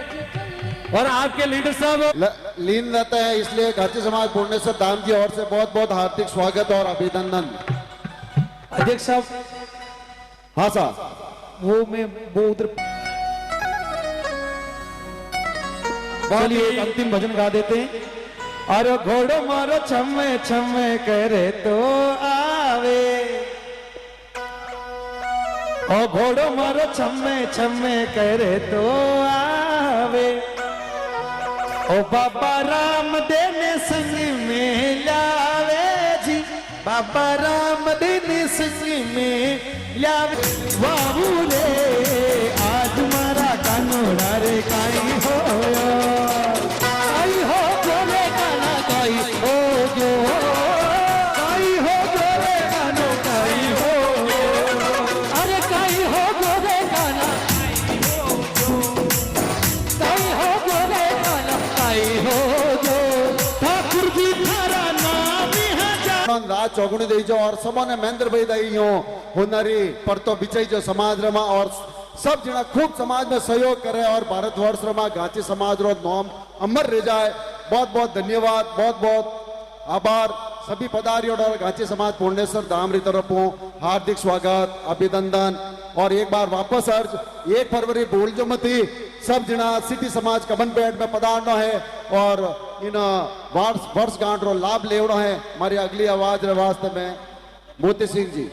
और आपके लीडर साहब लीन रहता है, इसलिए घाटी समाज पूर्णेश्वर धाम की ओर से बहुत बहुत हार्दिक स्वागत और अभिनंदन। अध्यक्ष साहब, हाँ साहब, वो उधर चलिए एक अंतिम भजन गा देते हैं। अरे घोड़ो मारो छमे छमे करे तो आवे, ओ घोड़ो मारो छमे छमे करे तो आवे, ओ बाबा राम देने संग में लावे जी, बाबा राम देने संग में लावे। बाबू रे आज मारा कानोड़ा रे काई हो, काई हो गोरे काना काई हो जो, काई हो गोरे कानो काई हो, अरे काई हो गोरे काना काई हो गोरे काना काई हो जो, ठाकुर जी थारा नाम है जा। रात चौगुणी दई जो और सबने महेंद्र भाई दई हो हुनरी पर तो बिचाई जो समाज रमा और सब जना खूब समाज में सहयोग करे और भारतवर्ष रमा घाटी समाज रो नाम अमर रह जाए। बहुत बहुत धन्यवाद, बहुत बहुत आभार सभी पधारियों और घाटी समाज पूर्णेश्वर धाम री तरफ हार्दिक स्वागत अभिनंदन। और एक बार वापस अर्ज 1 फरवरी भूल जो मत ही सब जना सिटी समाज कबनपेट में पधारना है और इन वर्ष गांठ रो लाभ लेना है। हमारी अगली आवाज वास्ते में मोती सिंह जी।